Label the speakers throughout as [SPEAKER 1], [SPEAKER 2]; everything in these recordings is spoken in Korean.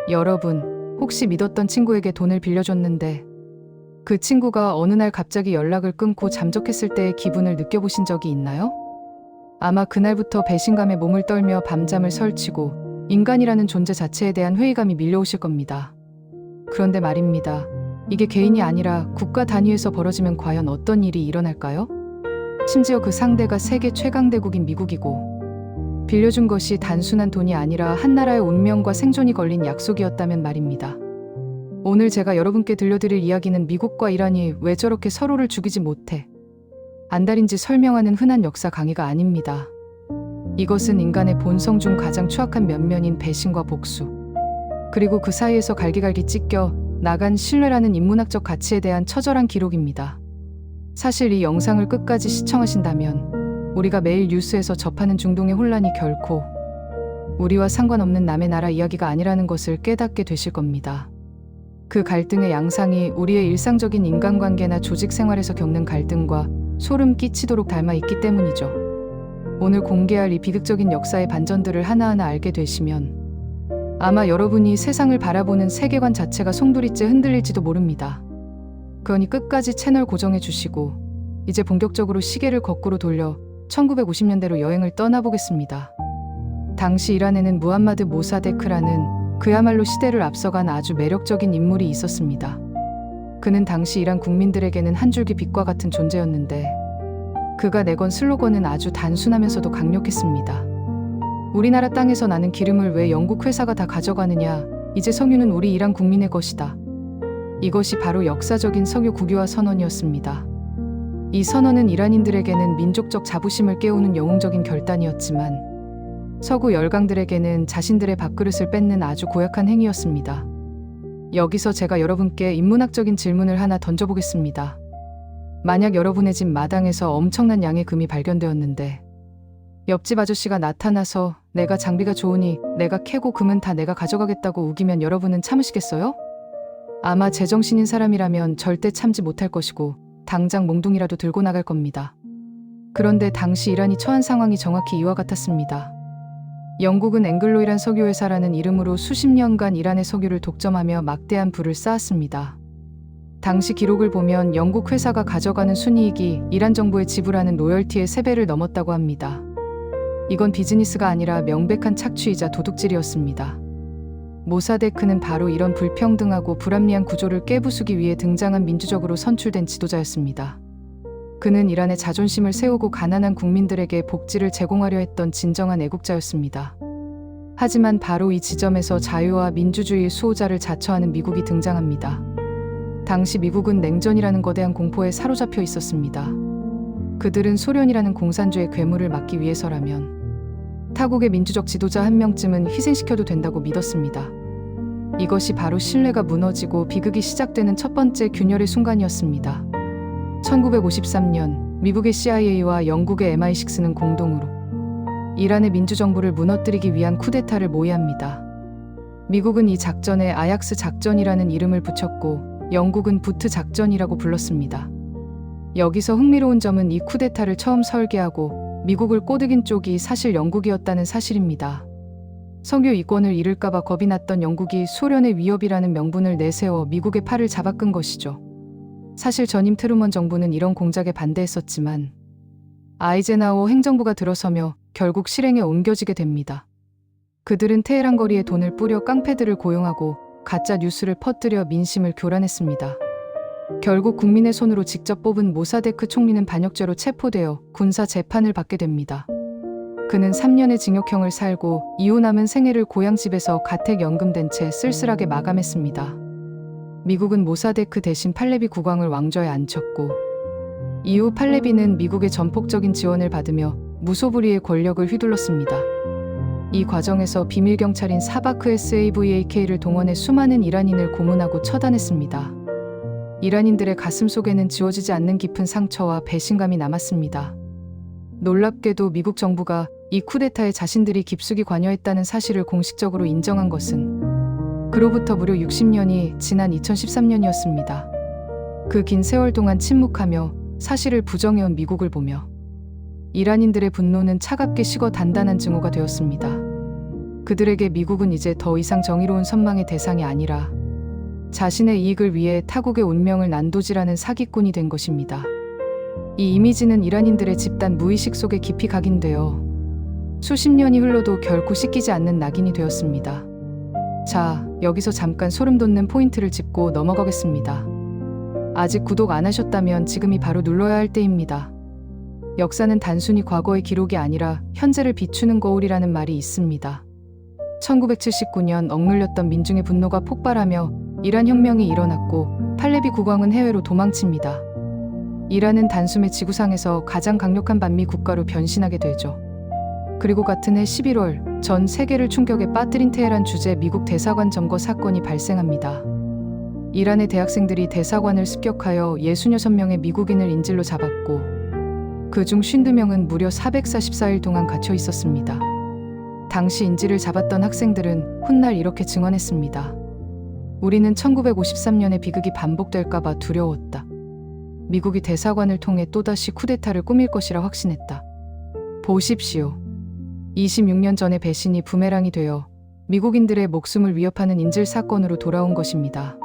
[SPEAKER 1] 여러분, 혹시 믿었던 친구에게 돈을 빌려줬는데 그 친구가 어느 날 갑자기 연락을 끊고 잠적했을 때의 기분을 느껴보신 적이 있나요? 아마 그날부터 배신감에 몸을 떨며 밤잠을 설치고 인간이라는 존재 자체에 대한 회의감이 밀려오실 겁니다. 그런데 말입니다. 이게 개인이 아니라 국가 단위에서 벌어지면 과연 어떤 일이 일어날까요? 심지어 그 상대가 세계 최강대국인 미국이고 빌려준 것이 단순한 돈이 아니라 한 나라의 운명과 생존이 걸린 약속이었다면 말입니다. 오늘 제가 여러분께 들려드릴 이야기는 미국과 이란이 왜 저렇게 서로를 죽이지 못해 안달인지 설명하는 흔한 역사 강의가 아닙니다. 이것은 인간의 본성 중 가장 추악한 면면인 배신과 복수, 그리고 그 사이에서 갈기갈기 찢겨 나간 신뢰라는 인문학적 가치에 대한 처절한 기록입니다. 사실 이 영상을 끝까지 시청하신다면 우리가 매일 뉴스에서 접하는 중동의 혼란이 결코 우리와 상관없는 남의 나라 이야기가 아니라는 것을 깨닫게 되실 겁니다. 그 갈등의 양상이 우리의 일상적인 인간관계나 조직 생활에서 겪는 갈등과 소름 끼치도록 닮아 있기 때문이죠. 오늘 공개할 이 비극적인 역사의 반전들을 하나하나 알게 되시면 아마 여러분이 세상을 바라보는 세계관 자체가 송두리째 흔들릴지도 모릅니다. 그러니 끝까지 채널 고정해 주시고 이제 본격적으로 시계를 거꾸로 돌려 1950년대로 여행을 떠나보겠습니다. 당시 이란에는 무함마드 모사데크라는 그야말로 시대를 앞서간 아주 매력적인 인물이 있었습니다. 그는 당시 이란 국민들에게는 한 줄기 빛과 같은 존재였는데 그가 내건 슬로건은 아주 단순하면서도 강력했습니다. 우리나라 땅에서 나는 기름을 왜 영국 회사가 다 가져가느냐, 이제 석유는 우리 이란 국민의 것이다. 이것이 바로 역사적인 석유 국유화 선언이었습니다. 이 선언은 이란인들에게는 민족적 자부심을 깨우는 영웅적인 결단이었지만 서구 열강들에게는 자신들의 밥그릇을 뺏는 아주 고약한 행위였습니다. 여기서 제가 여러분께 인문학적인 질문을 하나 던져보겠습니다. 만약 여러분의 집 마당에서 엄청난 양의 금이 발견되었는데 옆집 아저씨가 나타나서 내가 장비가 좋으니 내가 캐고 금은 다 내가 가져가겠다고 우기면 여러분은 참으시겠어요? 아마 제정신인 사람이라면 절대 참지 못할 것이고 당장 몽둥이라도 들고 나갈 겁니다. 그런데 당시 이란이 처한 상황이 정확히 이와 같았습니다. 영국은 앵글로이란 석유회사라는 이름으로 수십 년간 이란의 석유를 독점하며 막대한 부를 쌓았습니다. 당시 기록을 보면 영국 회사가 가져가는 순이익이 이란 정부에 지불하는 로열티의 3배를 넘었다고 합니다. 이건 비즈니스가 아니라 명백한 착취이자 도둑질이었습니다. 모사데크는 바로 이런 불평등하고 불합리한 구조를 깨부수기 위해 등장한 민주적으로 선출된 지도자였습니다. 그는 이란의 자존심을 세우고 가난한 국민들에게 복지를 제공하려 했던 진정한 애국자였습니다. 하지만 바로 이 지점에서 자유와 민주주의의 수호자를 자처하는 미국이 등장합니다. 당시 미국은 냉전이라는 거대한 공포에 사로잡혀 있었습니다. 그들은 소련이라는 공산주의 괴물을 막기 위해서라면 타국의 민주적 지도자 한 명쯤은 희생시켜도 된다고 믿었습니다. 이것이 바로 신뢰가 무너지고 비극이 시작되는 첫 번째 균열의 순간이었습니다. 1953년 미국의 CIA와 영국의 MI6는 공동으로 이란의 민주정부를 무너뜨리기 위한 쿠데타를 모의합니다. 미국은 이 작전에 아약스 작전이라는 이름을 붙였고 영국은 부트 작전이라고 불렀습니다. 여기서 흥미로운 점은 이 쿠데타를 처음 설계하고 미국을 꼬드긴 쪽이 사실 영국이었다는 사실입니다. 석유 이권을 잃을까봐 겁이 났던 영국이 소련의 위협이라는 명분을 내세워 미국의 팔을 잡아끈 것이죠. 사실 전임 트루먼 정부는 이런 공작에 반대했었지만 아이젠하워 행정부가 들어서며 결국 실행에 옮겨지게 됩니다. 그들은 테헤란 거리에 돈을 뿌려 깡패들을 고용하고 가짜 뉴스를 퍼뜨려 민심을 교란했습니다. 결국 국민의 손으로 직접 뽑은 모사데크 총리는 반역죄로 체포되어 군사 재판을 받게 됩니다. 그는 3년의 징역형을 살고 이후 남은 생애를 고향집에서 가택연금된 채 쓸쓸하게 마감했습니다. 미국은 모사데크 대신 팔레비 국왕을 왕좌에 앉혔고 이후 팔레비는 미국의 전폭적인 지원을 받으며 무소불위의 권력을 휘둘렀습니다. 이 과정에서 비밀경찰인 사바크 SAVAK를 동원해 수많은 이란인을 고문하고 처단했습니다. 이란인들의 가슴 속에는 지워지지 않는 깊은 상처와 배신감이 남았습니다. 놀랍게도 미국 정부가 이 쿠데타에 자신들이 깊숙이 관여했다는 사실을 공식적으로 인정한 것은 그로부터 무려 60년이 지난 2013년이었습니다. 그 긴 세월 동안 침묵하며 사실을 부정해온 미국을 보며 이란인들의 분노는 차갑게 식어 단단한 증오가 되었습니다. 그들에게 미국은 이제 더 이상 정의로운 선망의 대상이 아니라 자신의 이익을 위해 타국의 운명을 난도질하는 사기꾼이 된 것입니다. 이 이미지는 이란인들의 집단 무의식 속에 깊이 각인되어 수십 년이 흘러도 결코 씻기지 않는 낙인이 되었습니다. 자, 여기서 잠깐 소름 돋는 포인트를 짚고 넘어가겠습니다. 아직 구독 안 하셨다면 지금이 바로 눌러야 할 때입니다. 역사는 단순히 과거의 기록이 아니라 현재를 비추는 거울이라는 말이 있습니다. 1979년 억눌렸던 민중의 분노가 폭발하며 이란 혁명이 일어났고 팔레비 국왕은 해외로 도망칩니다. 이란은 단숨에 지구상에서 가장 강력한 반미 국가로 변신하게 되죠. 그리고 같은 해 11월 전 세계를 충격에 빠뜨린 테헤란 주재 미국 대사관 점거 사건이 발생합니다. 이란의 대학생들이 대사관을 습격하여 66명의 미국인을 인질로 잡았고 그중 52명은 무려 444일 동안 갇혀 있었습니다. 당시 인질을 잡았던 학생들은 훗날 이렇게 증언했습니다. 우리는 1953년의 비극이 반복될까봐 두려웠다. 미국이 대사관을 통해 또다시 쿠데타를 꾸밀 것이라 확신했다. 보십시오. 26년 전의 배신이 부메랑이 되어 미국인들의 목숨을 위협하는 인질 사건으로 돌아온 것입니다.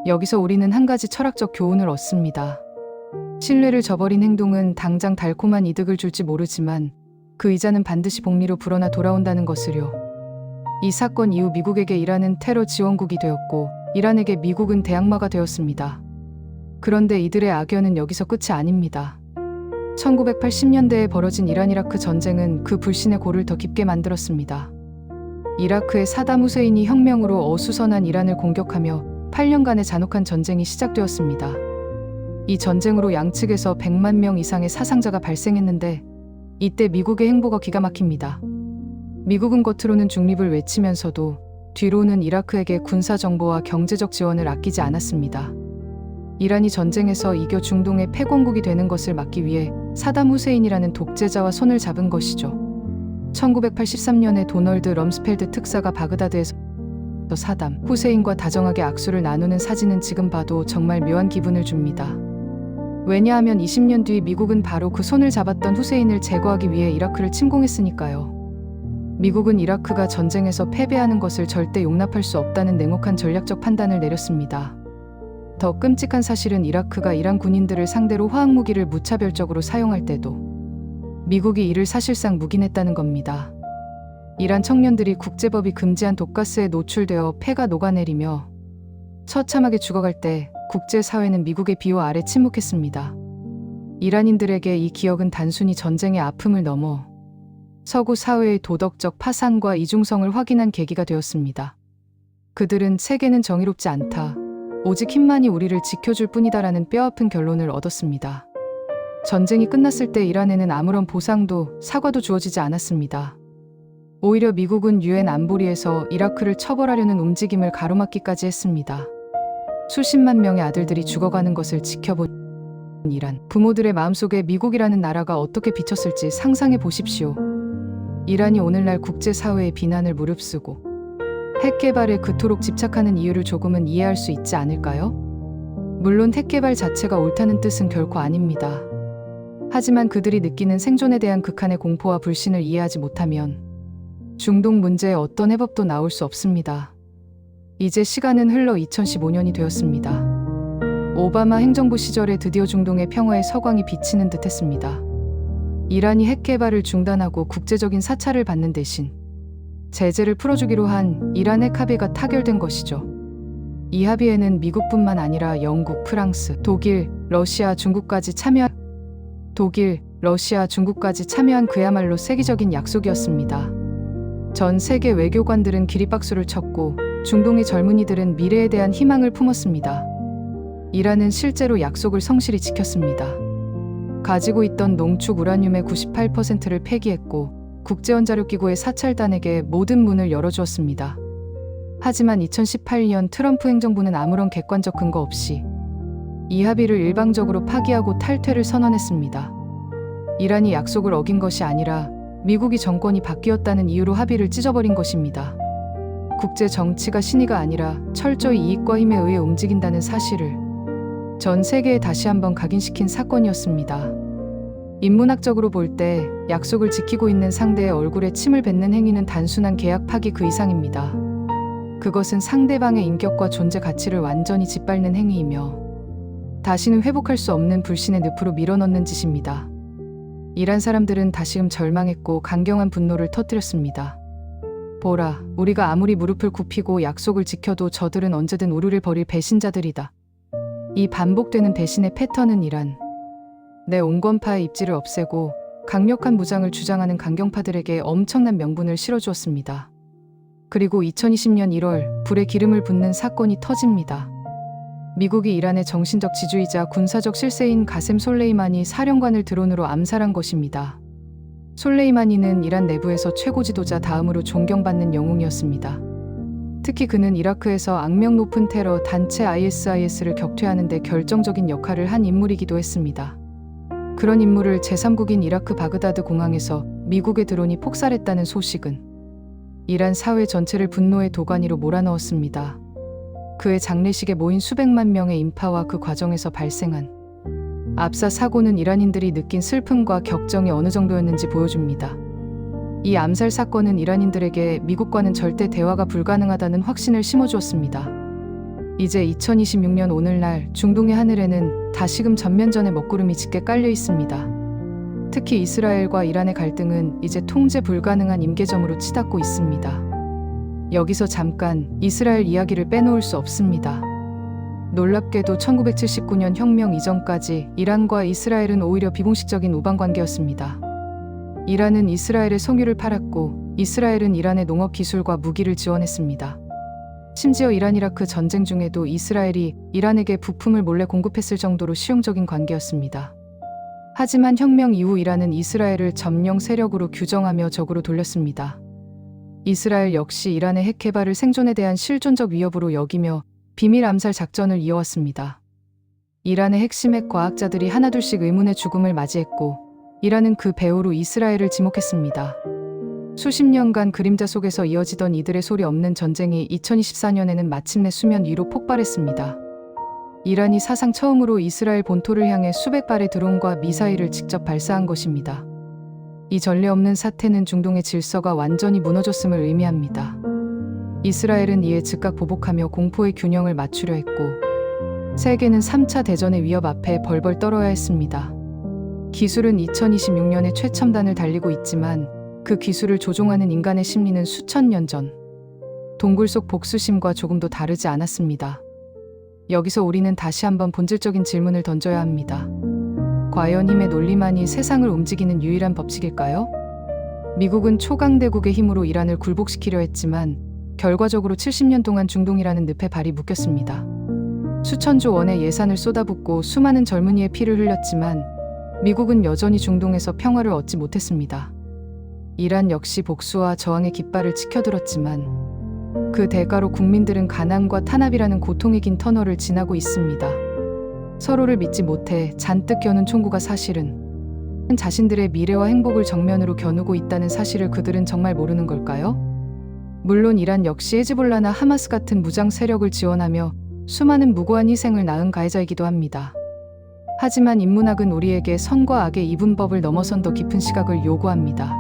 [SPEAKER 1] 여기서 우리는 한 가지 철학적 교훈을 얻습니다. 신뢰를 저버린 행동은 당장 달콤한 이득을 줄지 모르지만 그 이자는 반드시 복리로 불어나 돌아온다는 것을요. 이 사건 이후 미국에게 이란은 테러 지원국이 되었고 이란에게 미국은 대항마가 되었습니다. 그런데 이들의 악연은 여기서 끝이 아닙니다. 1980년대에 벌어진 이란-이라크 전쟁은 그 불신의 골을 더 깊게 만들었습니다. 이라크의 사담 후세인이 혁명으로 어수선한 이란을 공격하며 8년간의 잔혹한 전쟁이 시작되었습니다. 이 전쟁으로 양측에서 100만 명 이상의 사상자가 발생했는데 이때 미국의 행보가 기가 막힙니다. 미국은 겉으로는 중립을 외치면서도 뒤로는 이라크에게 군사정보와 경제적 지원을 아끼지 않았습니다. 이란이 전쟁에서 이겨 중동의 패권국이 되는 것을 막기 위해 사담 후세인이라는 독재자와 손을 잡은 것이죠. 1983년에 도널드 럼스펠드 특사가 바그다드에서 사담 후세인과 다정하게 악수를 나누는 사진은 지금 봐도 정말 묘한 기분을 줍니다. 왜냐하면 20년 뒤 미국은 바로 그 손을 잡았던 후세인을 제거하기 위해 이라크를 침공했으니까요. 미국은 이라크가 전쟁에서 패배하는 것을 절대 용납할 수 없다는 냉혹한 전략적 판단을 내렸습니다. 더 끔찍한 사실은 이라크가 이란 군인들을 상대로 화학무기를 무차별적으로 사용할 때도 미국이 이를 사실상 묵인했다는 겁니다. 이란 청년들이 국제법이 금지한 독가스에 노출되어 폐가 녹아내리며 처참하게 죽어갈 때 국제사회는 미국의 비호 아래 침묵했습니다. 이란인들에게 이 기억은 단순히 전쟁의 아픔을 넘어 서구 사회의 도덕적 파산과 이중성을 확인한 계기가 되었습니다. 그들은 세계는 정의롭지 않다. 오직 힘만이 우리를 지켜줄 뿐이다라는 뼈아픈 결론을 얻었습니다. 전쟁이 끝났을 때 이란에는 아무런 보상도 사과도 주어지지 않았습니다. 오히려 미국은 유엔 안보리에서 이라크를 처벌하려는 움직임을 가로막기까지 했습니다. 수십만 명의 아들들이 죽어가는 것을 지켜본 이란. 부모들의 마음속에 미국이라는 나라가 어떻게 비쳤을지 상상해 보십시오. 이란이 오늘날 국제사회의 비난을 무릅쓰고 핵 개발에 그토록 집착하는 이유를 조금은 이해할 수 있지 않을까요? 물론 핵 개발 자체가 옳다는 뜻은 결코 아닙니다. 하지만 그들이 느끼는 생존에 대한 극한의 공포와 불신을 이해하지 못하면 중동 문제에 어떤 해법도 나올 수 없습니다. 이제 시간은 흘러 2015년이 되었습니다. 오바마 행정부 시절에 드디어 중동의 평화의 서광이 비치는 듯 했습니다. 이란이 핵 개발을 중단하고 국제적인 사찰을 받는 대신 제재를 풀어주기로 한 이란 핵 합의가 타결된 것이죠. 이 합의에는 미국뿐만 아니라 영국, 프랑스, 독일, 러시아, 중국까지 참여한 그야말로 세계적인 약속이었습니다. 전 세계 외교관들은 기립박수를 쳤고 중동의 젊은이들은 미래에 대한 희망을 품었습니다. 이란은 실제로 약속을 성실히 지켰습니다. 가지고 있던 농축 우라늄의 98%를 폐기했고 국제원자력기구의 사찰단에게 모든 문을 열어주었습니다. 하지만 2018년 트럼프 행정부는 아무런 객관적 근거 없이 이 합의를 일방적으로 파기하고 탈퇴를 선언했습니다. 이란이 약속을 어긴 것이 아니라 미국이 정권이 바뀌었다는 이유로 합의를 찢어버린 것입니다. 국제 정치가 신의가 아니라 철저히 이익과 힘에 의해 움직인다는 사실을 전 세계에 다시 한번 각인시킨 사건이었습니다. 인문학적으로 볼 때 약속을 지키고 있는 상대의 얼굴에 침을 뱉는 행위는 단순한 계약 파기 그 이상입니다. 그것은 상대방의 인격과 존재 가치를 완전히 짓밟는 행위이며 다시는 회복할 수 없는 불신의 늪으로 밀어넣는 짓입니다. 이란 사람들은 다시금 절망했고 강경한 분노를 터뜨렸습니다. 보라, 우리가 아무리 무릎을 굽히고 약속을 지켜도 저들은 언제든 우리를 버릴 배신자들이다. 이 반복되는 배신의 패턴은 이란 내 온건파의 입지를 없애고 강력한 무장을 주장하는 강경파들에게 엄청난 명분을 실어주었습니다. 그리고 2020년 1월 불에 기름을 붓는 사건이 터집니다. 미국이 이란의 정신적 지주이자 군사적 실세인 가셈 솔레이마니 사령관을 드론으로 암살한 것입니다. 솔레이마니는 이란 내부에서 최고 지도자 다음으로 존경받는 영웅이었습니다. 특히 그는 이라크에서 악명 높은 테러 단체 ISIS를 격퇴하는 데 결정적인 역할을 한 인물이기도 했습니다. 그런 인물을 제3국인 이라크 바그다드 공항에서 미국의 드론이 폭살했다는 소식은 이란 사회 전체를 분노의 도가니로 몰아넣었습니다. 그의 장례식에 모인 수백만 명의 인파와 그 과정에서 발생한 압사 사고는 이란인들이 느낀 슬픔과 격정이 어느 정도였는지 보여줍니다. 이 암살 사건은 이란인들에게 미국과는 절대 대화가 불가능하다는 확신을 심어주었습니다. 이제 2026년 오늘날 중동의 하늘에는 다시금 전면전의 먹구름이 짙게 깔려 있습니다. 특히 이스라엘과 이란의 갈등은 이제 통제 불가능한 임계점으로 치닫고 있습니다. 여기서 잠깐 이스라엘 이야기를 빼놓을 수 없습니다. 놀랍게도 1979년 혁명 이전까지 이란과 이스라엘은 오히려 비공식적인 우방관계였습니다. 이란은 이스라엘의 석유를 팔았고 이스라엘은 이란의 농업 기술과 무기를 지원했습니다. 심지어 이란-이라크 전쟁 중에도 이스라엘이 이란에게 부품을 몰래 공급했을 정도로 실용적인 관계였습니다. 하지만 혁명 이후 이란은 이스라엘을 점령 세력으로 규정하며 적으로 돌렸습니다. 이스라엘 역시 이란의 핵 개발을 생존에 대한 실존적 위협으로 여기며 비밀 암살 작전을 이어왔습니다. 이란의 핵심 핵 과학자들이 하나둘씩 의문의 죽음을 맞이했고 이란은 그 배후로 이스라엘을 지목했습니다. 수십 년간 그림자 속에서 이어지던 이들의 소리 없는 전쟁이 2024년에는 마침내 수면 위로 폭발했습니다. 이란이 사상 처음으로 이스라엘 본토를 향해 수백 발의 드론과 미사일을 직접 발사한 것입니다. 이 전례 없는 사태는 중동의 질서가 완전히 무너졌음을 의미합니다. 이스라엘은 이에 즉각 보복하며 공포의 균형을 맞추려 했고 세계는 3차 대전의 위협 앞에 벌벌 떨어야 했습니다. 기술은 2026년에 최첨단을 달리고 있지만 그 기술을 조종하는 인간의 심리는 수천 년 전 동굴 속 복수심과 조금도 다르지 않았습니다. 여기서 우리는 다시 한번 본질적인 질문을 던져야 합니다. 과연 힘의 논리만이 세상을 움직이는 유일한 법칙일까요? 미국은 초강대국의 힘으로 이란을 굴복시키려 했지만 결과적으로 70년 동안 중동이라는 늪에 발이 묶였습니다. 수천조 원의 예산을 쏟아붓고 수많은 젊은이의 피를 흘렸지만 미국은 여전히 중동에서 평화를 얻지 못했습니다. 이란 역시 복수와 저항의 깃발을 치켜들었지만 그 대가로 국민들은 가난과 탄압이라는 고통의 긴 터널을 지나고 있습니다. 서로를 믿지 못해 잔뜩 겨눈 총구가 사실은 자신들의 미래와 행복을 정면으로 겨누고 있다는 사실을 그들은 정말 모르는 걸까요? 물론 이란 역시 헤즈볼라나 하마스 같은 무장 세력을 지원하며 수많은 무고한 희생을 낳은 가해자이기도 합니다. 하지만 인문학은 우리에게 선과 악의 이분법을 넘어선 더 깊은 시각을 요구합니다.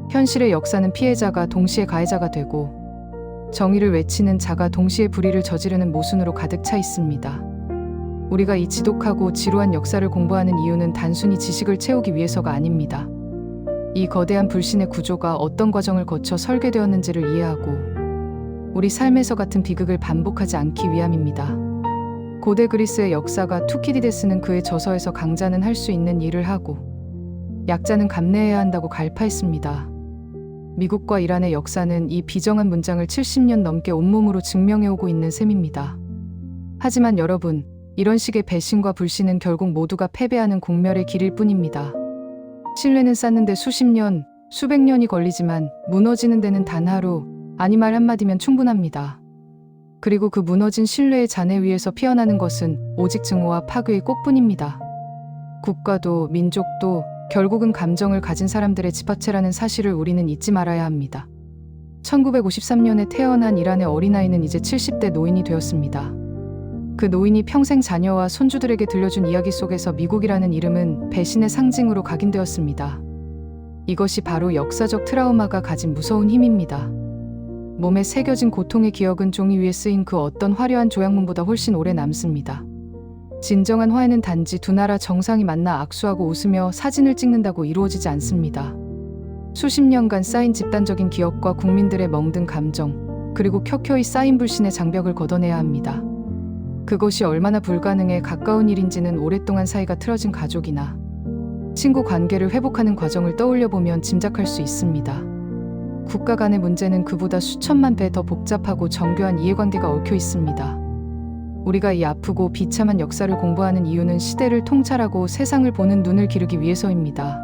[SPEAKER 1] 현실의 역사는 피해자가 동시에 가해자가 되고 정의를 외치는 자가 동시에 불의를 저지르는 모순으로 가득 차 있습니다. 우리가 이 지독하고 지루한 역사를 공부하는 이유는 단순히 지식을 채우기 위해서가 아닙니다. 이 거대한 불신의 구조가 어떤 과정을 거쳐 설계되었는지를 이해하고 우리 삶에서 같은 비극을 반복하지 않기 위함입니다. 고대 그리스의 역사가 투키디데스는 그의 저서에서 강자는 할 수 있는 일을 하고 약자는 감내해야 한다고 갈파했습니다. 미국과 이란의 역사는 이 비정한 문장을 70년 넘게 온몸으로 증명해오고 있는 셈입니다. 하지만 여러분, 이런 식의 배신과 불신은 결국 모두가 패배하는 공멸의 길일 뿐입니다. 신뢰는 쌓는데 수십 년, 수백 년이 걸리지만 무너지는 데는 단 하루, 아니 말 한마디면 충분합니다. 그리고 그 무너진 신뢰의 잔해 위에서 피어나는 것은 오직 증오와 파괴의 꽃뿐입니다. 국가도 민족도 결국은 감정을 가진 사람들의 집합체라는 사실을 우리는 잊지 말아야 합니다. 1953년에 태어난 이란의 어린아이는 이제 70대 노인이 되었습니다. 그 노인이 평생 자녀와 손주들에게 들려준 이야기 속에서 미국이라는 이름은 배신의 상징으로 각인되었습니다. 이것이 바로 역사적 트라우마가 가진 무서운 힘입니다. 몸에 새겨진 고통의 기억은 종이 위에 쓰인 그 어떤 화려한 조약문보다 훨씬 오래 남습니다. 진정한 화해는 단지 두 나라 정상이 만나 악수하고 웃으며 사진을 찍는다고 이루어지지 않습니다. 수십 년간 쌓인 집단적인 기억과 국민들의 멍든 감정, 그리고 켜켜이 쌓인 불신의 장벽을 걷어내야 합니다. 그것이 얼마나 불가능해 가까운 일인지는 오랫동안 사이가 틀어진 가족이나 친구 관계를 회복하는 과정을 떠올려 보면 짐작할 수 있습니다. 국가 간의 문제는 그보다 수천만 배 더 복잡하고 정교한 이해관계가 얽혀 있습니다. 우리가 이 아프고 비참한 역사를 공부하는 이유는 시대를 통찰하고 세상을 보는 눈을 기르기 위해서입니다.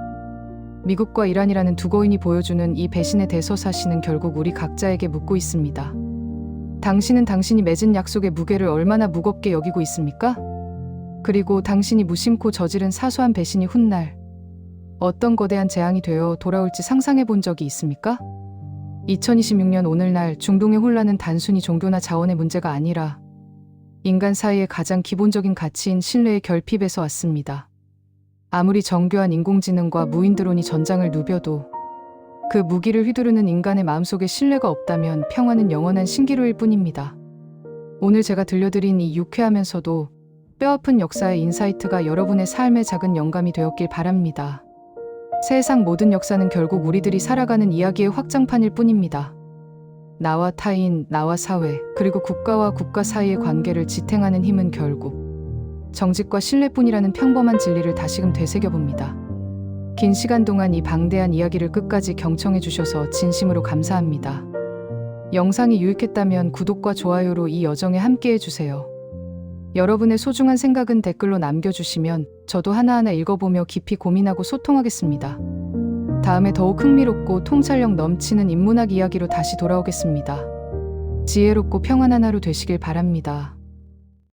[SPEAKER 1] 미국과 이란이라는 두 거인이 보여주는 이 배신의 대서사시는 결국 우리 각자에게 묻고 있습니다. 당신은 당신이 맺은 약속의 무게를 얼마나 무겁게 여기고 있습니까? 그리고 당신이 무심코 저지른 사소한 배신이 훗날 어떤 거대한 재앙이 되어 돌아올지 상상해 본 적이 있습니까? 2026년 오늘날 중동의 혼란은 단순히 종교나 자원의 문제가 아니라 인간 사이의 가장 기본적인 가치인 신뢰의 결핍에서 왔습니다. 아무리 정교한 인공지능과 무인 드론이 전장을 누벼도 그 무기를 휘두르는 인간의 마음속에 신뢰가 없다면 평화는 영원한 신기루일 뿐입니다. 오늘 제가 들려드린 이 유쾌하면서도 뼈아픈 역사의 인사이트가 여러분의 삶의 작은 영감이 되었길 바랍니다. 세상 모든 역사는 결국 우리들이 살아가는 이야기의 확장판일 뿐입니다. 나와 타인, 나와 사회, 그리고 국가와 국가 사이의 관계를 지탱하는 힘은 결국 정직과 신뢰뿐이라는 평범한 진리를 다시금 되새겨봅니다. 긴 시간 동안 이 방대한 이야기를 끝까지 경청해 주셔서 진심으로 감사합니다. 영상이 유익했다면 구독과 좋아요로 이 여정에 함께해 주세요. 여러분의 소중한 생각은 댓글로 남겨주시면 저도 하나하나 읽어보며 깊이 고민하고 소통하겠습니다. 다음에 더욱 흥미롭고 통찰력 넘치는 인문학 이야기로 다시 돌아오겠습니다. 지혜롭고 평안한 하루 되시길 바랍니다.